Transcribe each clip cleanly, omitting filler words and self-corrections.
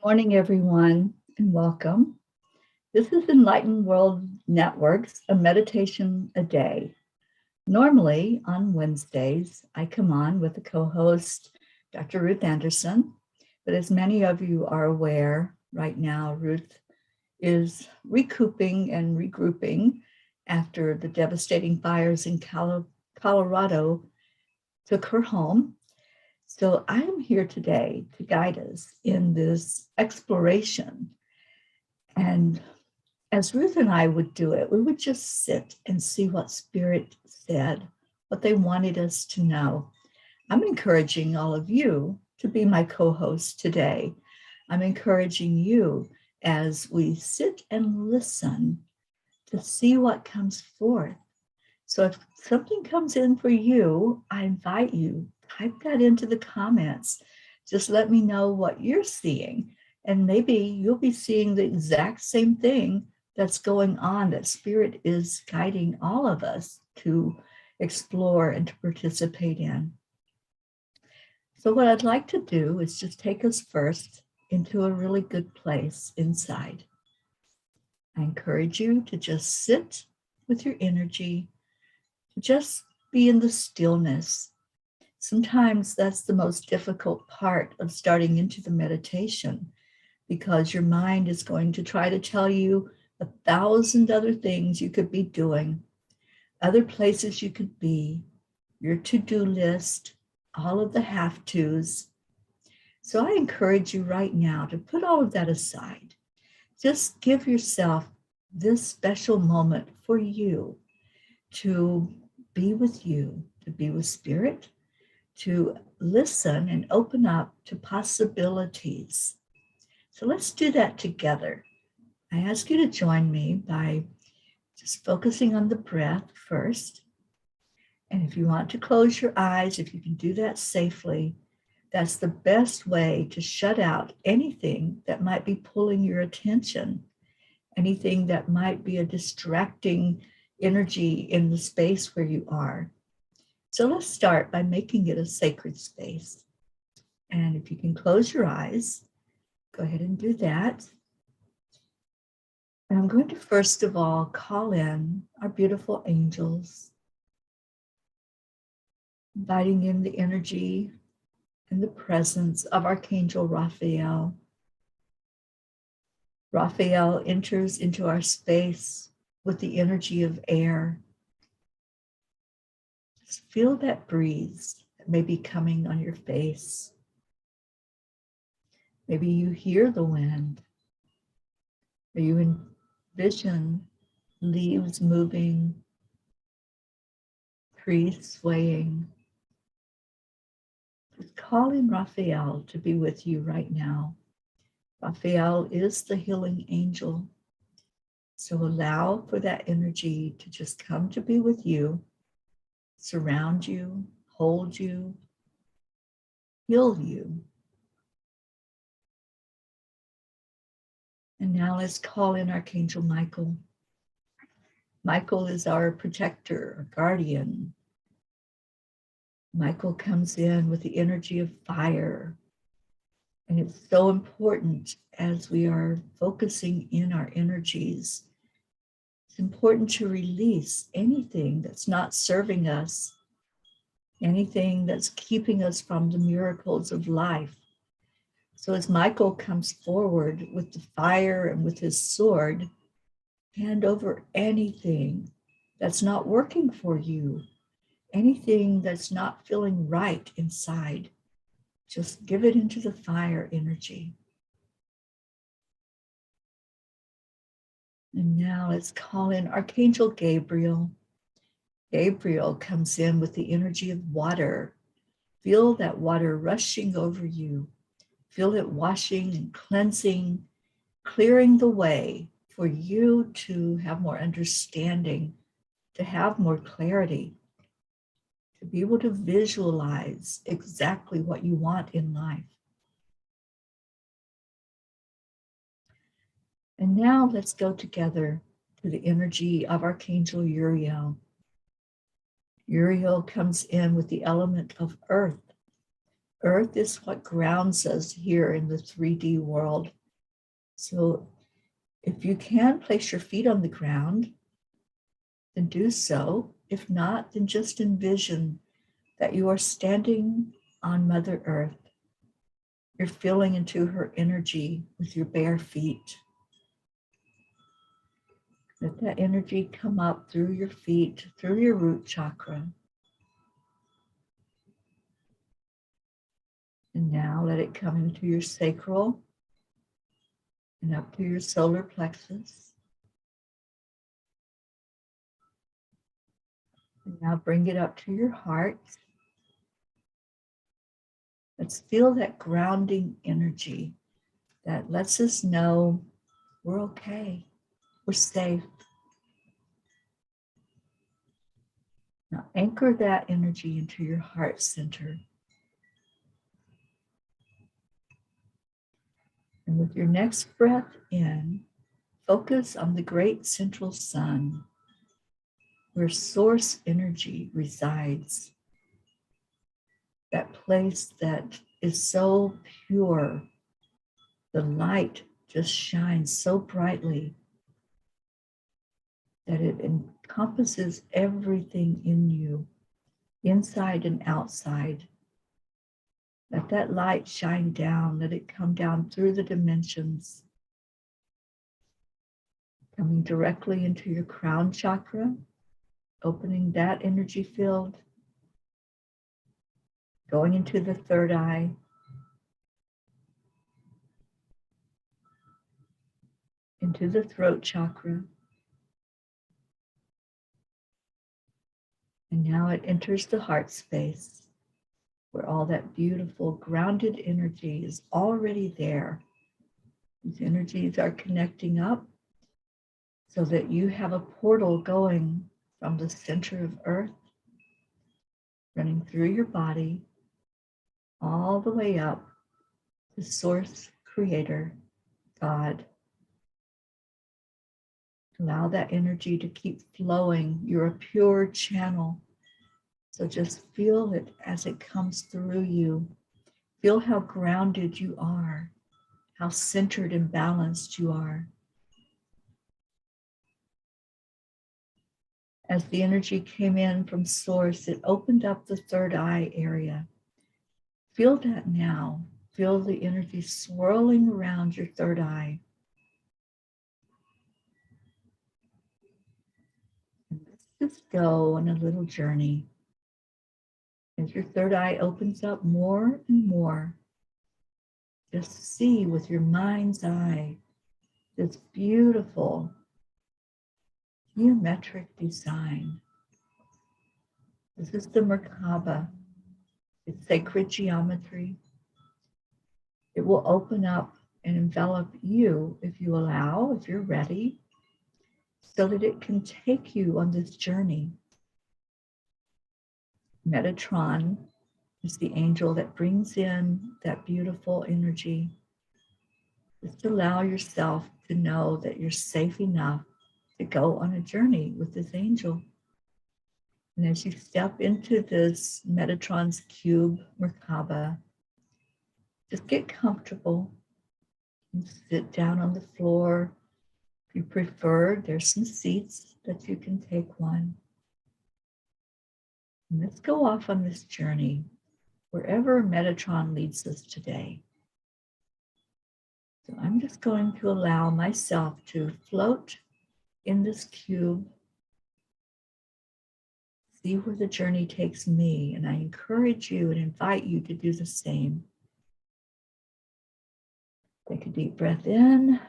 Morning, everyone, and welcome. This is Enlightened World Network's A Meditation a Day. Normally, on Wednesdays, I come on with a co-host, Dr. Ruth Anderson. But as many of you are aware, right now, Ruth is recouping and regrouping after the devastating fires in Colorado took her home. So I am here today to guide us in this exploration. And as Ruth and I would do it, we would just sit and see what Spirit said, what they wanted us to know. I'm encouraging all of you to be my co-host today. I'm encouraging you as we sit and listen to see what comes forth. So if something comes in for you, I invite you, type that into the comments. Just let me know what you're seeing. And maybe you'll be seeing the exact same thing that's going on, that Spirit is guiding all of us to explore and to participate in. So what I'd like to do is just take us first into a really good place inside. I encourage you to just sit with your energy, to just be in the stillness. Sometimes that's the most difficult part of starting into the meditation, because your mind is going to try to tell you 1,000 other things you could be doing, other places you could be, your to-do list, all of the have-tos. So I encourage you right now to put all of that aside. Just give yourself this special moment for you to be with you, to be with Spirit, to listen and open up to possibilities. So let's do that together. I ask you to join me by just focusing on the breath first. And if you want to close your eyes, if you can do that safely, that's the best way to shut out anything that might be pulling your attention, anything that might be a distracting energy in the space where you are. So let's start by making it a sacred space. And if you can close your eyes, go ahead and do that. And I'm going to first of all call in our beautiful angels, inviting in the energy and the presence of Archangel Raphael. Raphael enters into our space with the energy of air. Just feel that breeze that may be coming on your face. Maybe you hear the wind, or you envision leaves moving, trees swaying. Just calling Raphael to be with you right now. Raphael is the healing angel. So allow for that energy to just come to be with you, surround you, hold you, heal you. And now let's call in Archangel Michael. Michael is our protector, our guardian. Michael comes in with the energy of fire. And it's so important as we are focusing in our energies. It's important to release anything that's not serving us, anything that's keeping us from the miracles of life. So as Michael comes forward with the fire and with his sword, hand over anything that's not working for you, anything that's not feeling right inside. Just give it into the fire energy. And now let's call in Archangel Gabriel. Gabriel comes in with the energy of water. Feel that water rushing over you. Feel it washing and cleansing, clearing the way for you to have more understanding, to have more clarity, to be able to visualize exactly what you want in life. And now let's go together to the energy of Archangel Uriel. Uriel comes in with the element of earth. Earth is what grounds us here in the 3D world. So if you can place your feet on the ground, then do so. If not, then just envision that you are standing on Mother Earth. You're feeling into her energy with your bare feet. Let that energy come up through your feet, through your root chakra. And now let it come into your sacral and up to your solar plexus. And now bring it up to your heart. Let's feel that grounding energy that lets us know we're okay, we're safe. Now anchor that energy into your heart center. And with your next breath in, focus on the great central sun, where source energy resides. That place that is so pure. The light just shines so brightly that it encompasses everything in you, inside and outside. Let that light shine down. Let it come down through the dimensions, coming directly into your crown chakra, opening that energy field, going into the third eye, into the throat chakra, and now it enters the heart space, where all that beautiful grounded energy is already there. These energies are connecting up so that you have a portal going from the center of Earth, running through your body, all the way up to Source, Creator, God. Allow that energy to keep flowing. You're a pure channel. So just feel it as it comes through you. Feel how grounded you are, how centered and balanced you are. As the energy came in from Source, it opened up the third eye area. Feel that now. Feel the energy swirling around your third eye. And let's just go on a little journey. As your third eye opens up more and more, just see with your mind's eye this beautiful geometric design. This is the Merkaba. It's sacred geometry. It will open up and envelop you if you allow, if you're ready, so that it can take you on this journey. Metatron is the angel that brings in that beautiful energy. Just allow yourself to know that you're safe enough to go on a journey with this angel. And as you step into this Metatron's cube, Merkaba, just get comfortable and sit down on the floor. If you prefer, there's some seats that you can take one. And let's go off on this journey, wherever Metatron leads us today. So I'm just going to allow myself to float in this cube, see where the journey takes me, and I encourage you and invite you to do the same. Take a deep breath in,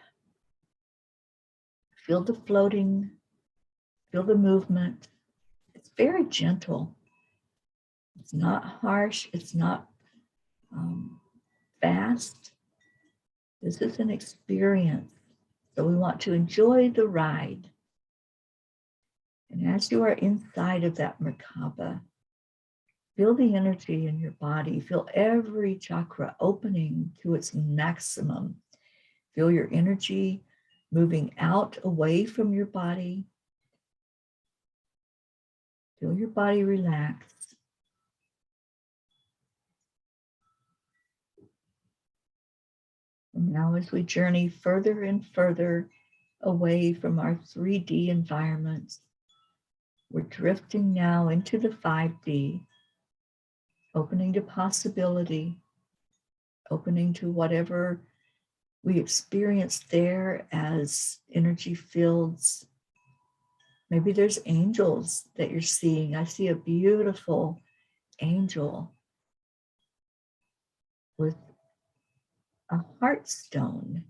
feel the floating, feel the movement. It's very gentle. It's not harsh, it's not fast. This is an experience, so we want to enjoy the ride. And as you are inside of that Merkaba, feel the energy in your body. Feel every chakra opening to its maximum. Feel your energy moving out away from your body. Feel your body relax. Now, as we journey further and further away from our 3D environments, we're drifting now into the 5D, opening to possibility, opening to whatever we experience there as energy fields. Maybe there's angels that you're seeing. I see a beautiful angel with a heart stone.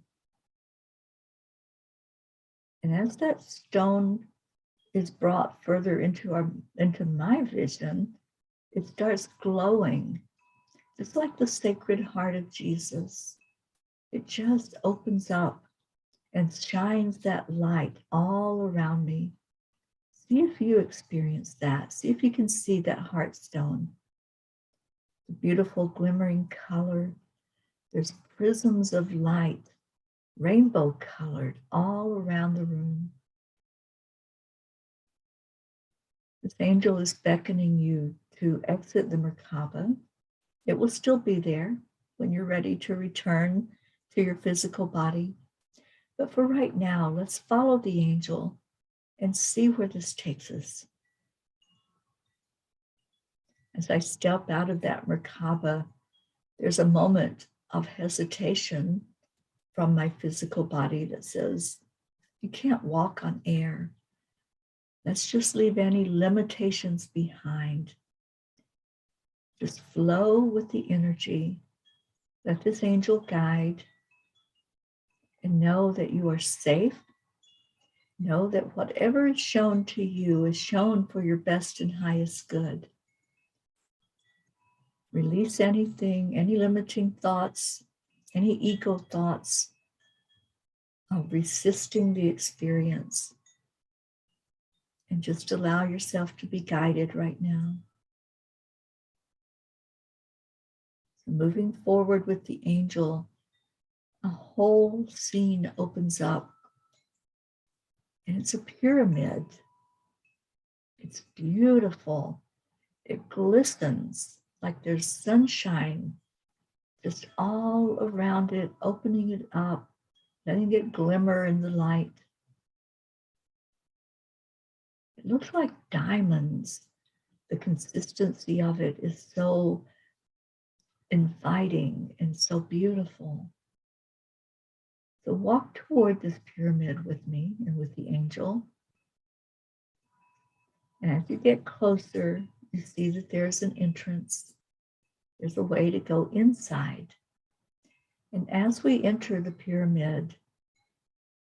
And as that stone is brought further into my vision, it starts glowing. It's like the Sacred Heart of Jesus. It just opens up and shines that light all around me. See if you experience that. See if you can see that heart stone. The beautiful glimmering color. There's prisms of light, rainbow colored, all around the room. This angel is beckoning you to exit the Merkaba. It will still be there when you're ready to return to your physical body. But for right now, let's follow the angel and see where this takes us. As I step out of that Merkaba, there's a moment of hesitation from my physical body that says, you can't walk on air. Let's just leave any limitations behind. Just flow with the energy. Let this angel guide and know that you are safe. Know that whatever is shown to you is shown for your best and highest good. Release anything, any limiting thoughts, any ego thoughts of resisting the experience. And just allow yourself to be guided right now. So moving forward with the angel, a whole scene opens up. And it's a pyramid. It's beautiful. It glistens like there's sunshine just all around it, opening it up, letting it glimmer in the light. It looks like diamonds. The consistency of it is so inviting and so beautiful. So walk toward this pyramid with me and with the angel. And as you get closer, you see that there's an entrance. There's a way to go inside. And as we enter the pyramid,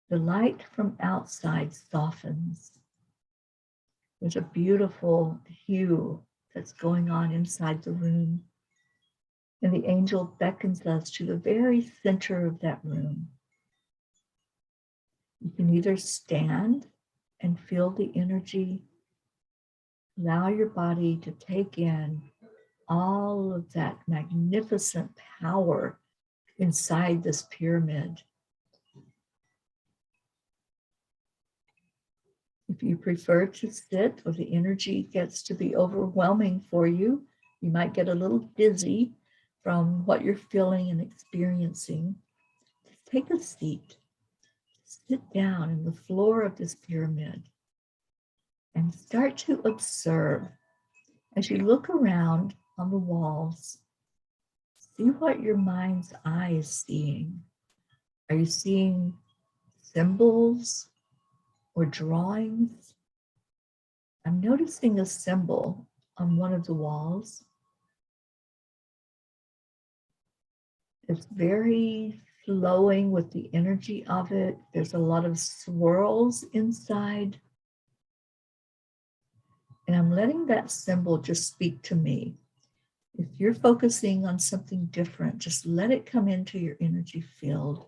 the light from outside softens. There's a beautiful hue that's going on inside the room. And the angel beckons us to the very center of that room. You can either stand and feel the energy, allow your body to take in all of that magnificent power inside this pyramid. If you prefer to sit or the energy gets to be overwhelming for you, you might get a little dizzy from what you're feeling and experiencing. Just take a seat. Sit down in the floor of this pyramid and start to observe. As you look around on the walls, see what your mind's eye is seeing. Are you seeing symbols or drawings? I'm noticing a symbol on one of the walls. It's very flowing with the energy of it. There's a lot of swirls inside. And I'm letting that symbol just speak to me. If you're focusing on something different, just let it come into your energy field.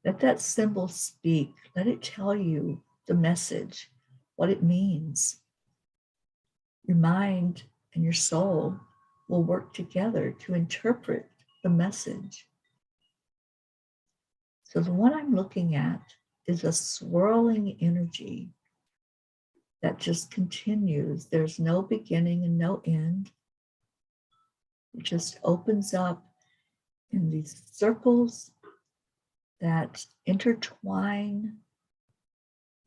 Let that symbol speak. Let it tell you the message, what it means. Your mind and your soul will work together to interpret the message. So the one I'm looking at is a swirling energy that just continues. There's no beginning and no end. It just opens up in these circles that intertwine,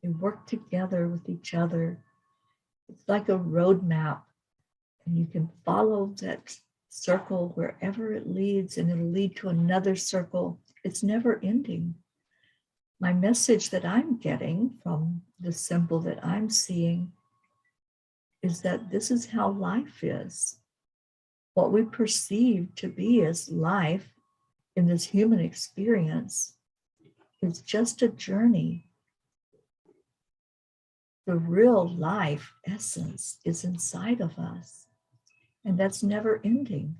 they work together with each other. It's like a roadmap, and you can follow that circle wherever it leads, and it'll lead to another circle. It's never ending. My message that I'm getting from the symbol that I'm seeing is that this is how life is. What we perceive to be as life in this human experience is just a journey. The real life essence is inside of us, and that's never ending.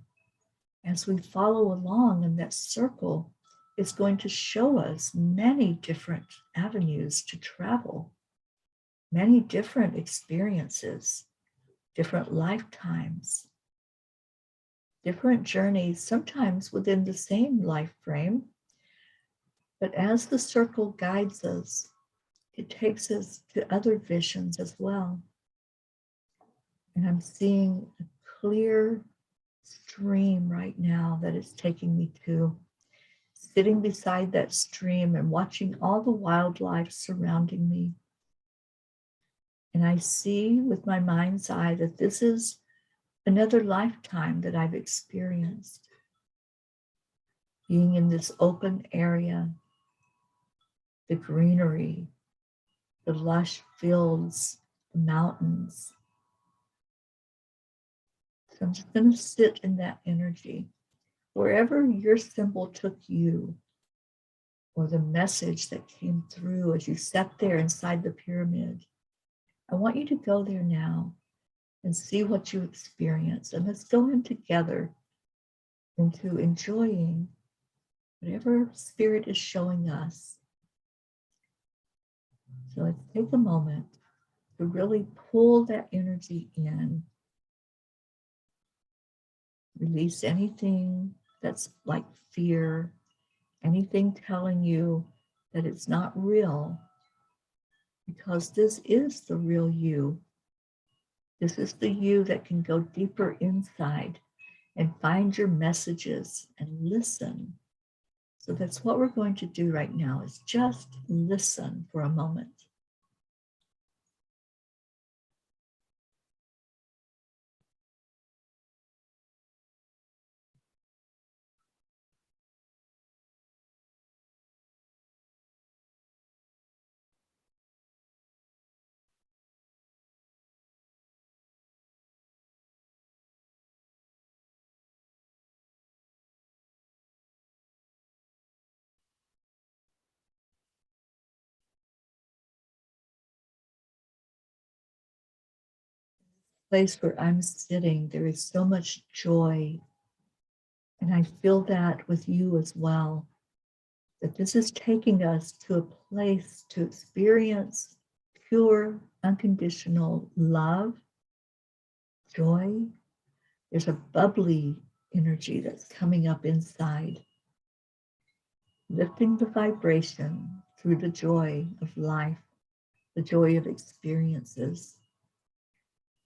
As we follow along in that circle, it's going to show us many different avenues to travel, many different experiences, different lifetimes, different journeys, sometimes within the same life frame. But as the circle guides us, it takes us to other visions as well. And I'm seeing a clear stream right now that it's taking me to. Sitting beside that stream and watching all the wildlife surrounding me. And I see with my mind's eye that this is another lifetime that I've experienced. Being in this open area, the greenery, the lush fields, the mountains. So I'm just going to sit in that energy. Wherever your symbol took you, or the message that came through as you sat there inside the pyramid, I want you to go there now and see what you experience. And let's go in together into enjoying whatever spirit is showing us. So let's take a moment to really pull that energy in. Release anything that's like fear, anything telling you that it's not real, because this is the real you. This is the you that can go deeper inside and find your messages and listen. So that's what we're going to do right now, is just listen for a moment. Place where I'm sitting, there is so much joy. And I feel that with you as well, that this is taking us to a place to experience pure, unconditional love, joy. There's a bubbly energy that's coming up inside, lifting the vibration through the joy of life, the joy of experiences,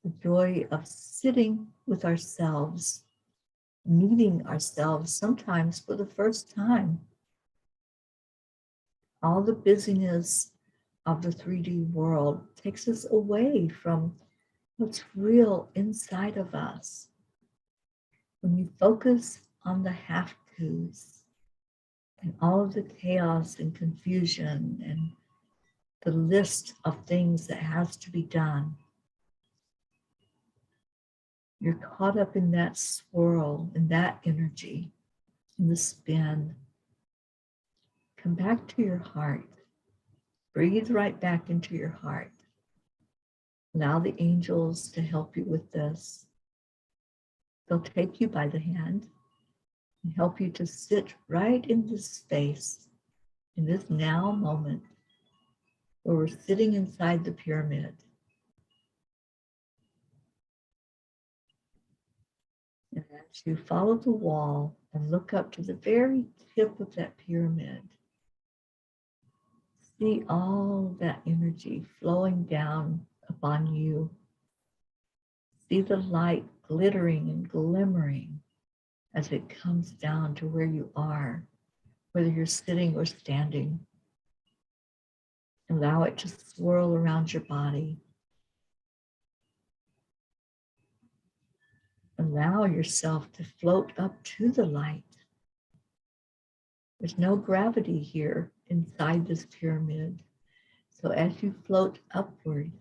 the joy of sitting with ourselves, meeting ourselves sometimes for the first time. All the busyness of the 3D world takes us away from what's real inside of us. When you focus on the have-tos and all of the chaos and confusion and the list of things that has to be done, you're caught up in that swirl, in that energy, in the spin. Come back to your heart. Breathe right back into your heart. Allow the angels to help you with this. They'll take you by the hand and help you to sit right in this space, in this now moment, where we're sitting inside the pyramid. And as you follow the wall and look up to the very tip of that pyramid, see all that energy flowing down upon you. See the light glittering and glimmering as it comes down to where you are whether you're sitting or standing. Allow it to swirl around your body. Allow yourself to float up to the light. There's no gravity here inside this pyramid. So as you float upward,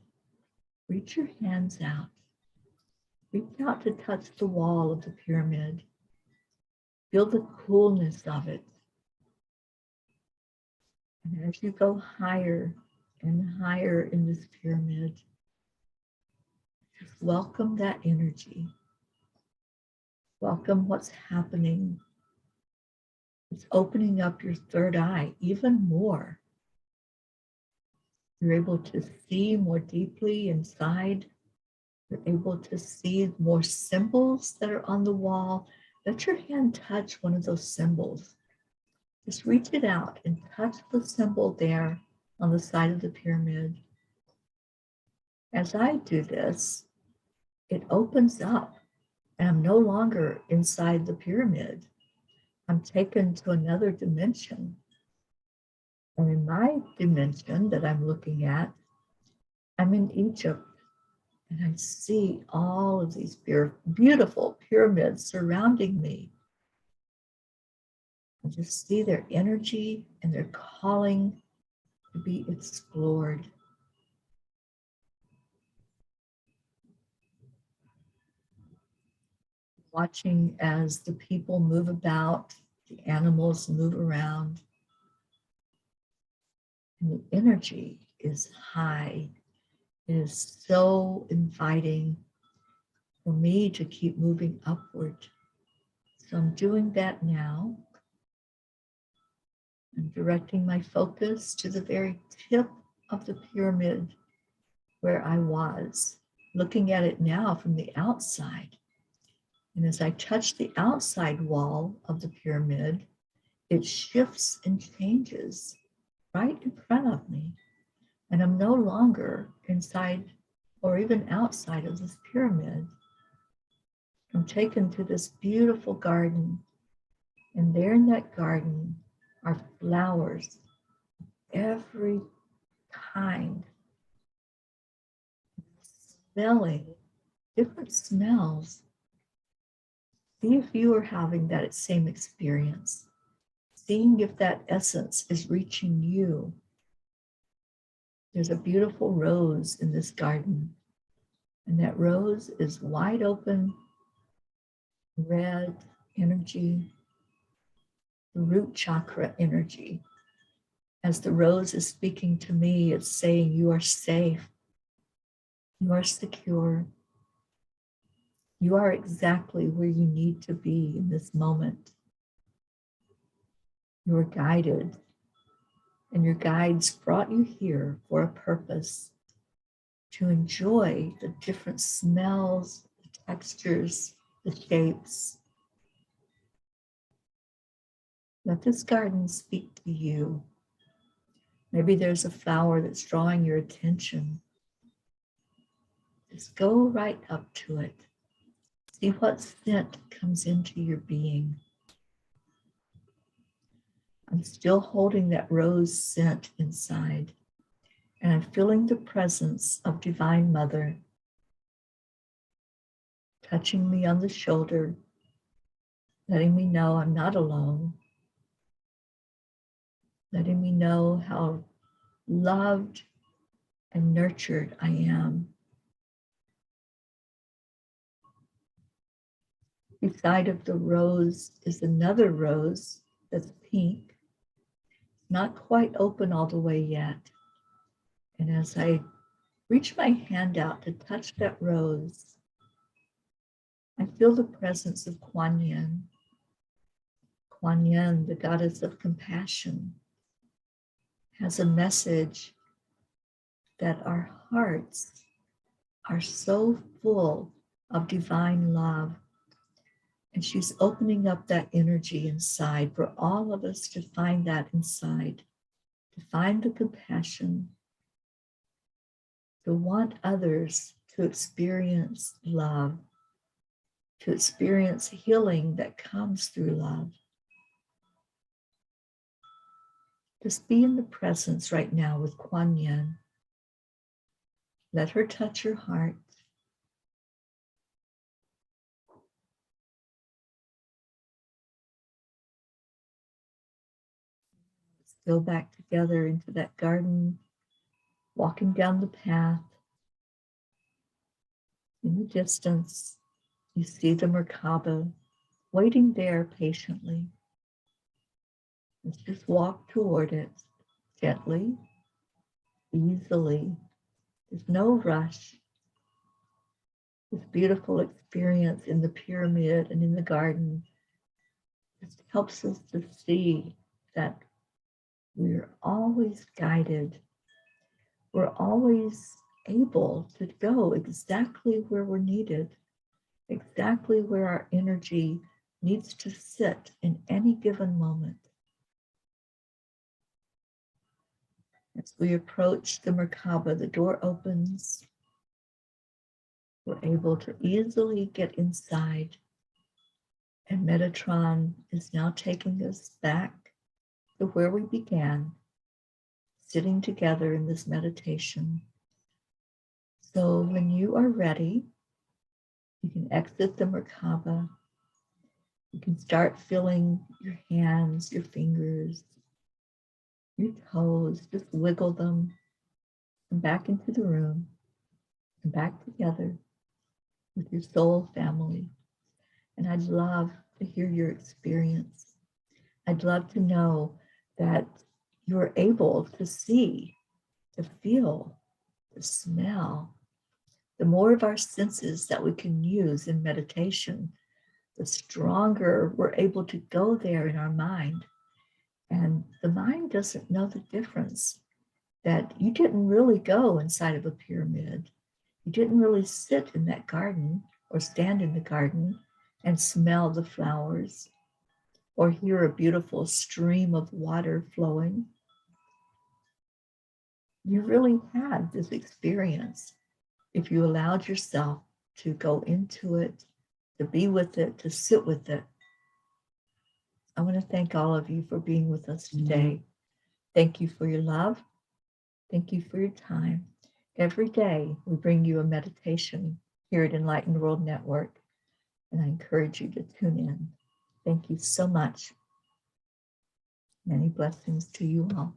reach your hands out. Reach out to touch the wall of the pyramid. Feel the coolness of it. And as you go higher and higher in this pyramid, just welcome that energy. Welcome what's happening. It's opening up your third eye even more. You're able to see more deeply inside. You're able to see more symbols that are on the wall. Let your hand touch one of those symbols. Just reach it out and touch the symbol there on the side of the pyramid. As I do this, it opens up and I'm no longer inside the pyramid. I'm taken to another dimension. And in my dimension that I'm looking at, I'm in Egypt. And I see all of these beautiful pyramids surrounding me. I just see their energy and their calling to be explored. Watching as the people move about, the animals move around. And the energy is high. It is so inviting for me to keep moving upward. So I'm doing that now. I'm directing my focus to the very tip of the pyramid where I was, looking at it now from the outside. And as I touch the outside wall of the pyramid, it shifts and changes right in front of me. And I'm no longer inside or even outside of this pyramid. I'm taken to this beautiful garden. And there in that garden are flowers, every kind, smelling different smells. See if you are having that same experience, seeing if that essence is reaching you. There's a beautiful rose in this garden, and that rose is wide open, red energy, the root chakra energy. As the rose is speaking to me, it's saying you are safe, you are secure, you are exactly where you need to be in this moment. You are guided, and your guides brought you here for a purpose, to enjoy the different smells, the textures, the shapes. Let this garden speak to you. Maybe there's a flower that's drawing your attention. Just go right up to it. See what scent comes into your being. I'm still holding that rose scent inside, and I'm feeling the presence of Divine Mother touching me on the shoulder, letting me know I'm not alone, letting me know how loved and nurtured I am. Beside of the rose is another rose that's pink, not quite open all the way yet. And as I reach my hand out to touch that rose, I feel the presence of Kuan Yin. Kuan Yin, the goddess of compassion, has a message that our hearts are so full of divine love. And she's opening up that energy inside for all of us to find that inside, to find the compassion, to want others to experience love, to experience healing that comes through love. Just be in the presence right now with Kuan Yin. Let her touch your heart. Let's go back together into that garden, walking down the path. In the distance, you see the Merkaba waiting there patiently. Let's just walk toward it gently, easily. There's no rush. This beautiful experience in the pyramid and in the garden just helps us to see that we're always guided. We're always able to go exactly where we're needed, exactly where our energy needs to sit in any given moment. As we approach the Merkaba, the door opens. We're able to easily get inside. And Metatron is now taking us back to where we began, sitting together in this meditation. So when you are ready, you can exit the Merkaba. You can start feeling your hands, your fingers, your toes, just wiggle them, and back into the room, and back together with your soul family. And I'd love to hear your experience. I'd love to know that you're able to see, to feel, to smell. The more of our senses that we can use in meditation, the stronger we're able to go there in our mind. And the mind doesn't know the difference, that you didn't really go inside of a pyramid. You didn't really sit in that garden or stand in the garden and smell the flowers or hear a beautiful stream of water flowing. You really had this experience if you allowed yourself to go into it, to be with it, to sit with it. I want to thank all of you for being with us today. Thank you for your love. Thank you for your time. Every day we bring you a meditation here at Enlightened World Network, and I encourage you to tune in. Thank you so much. Many blessings to you all.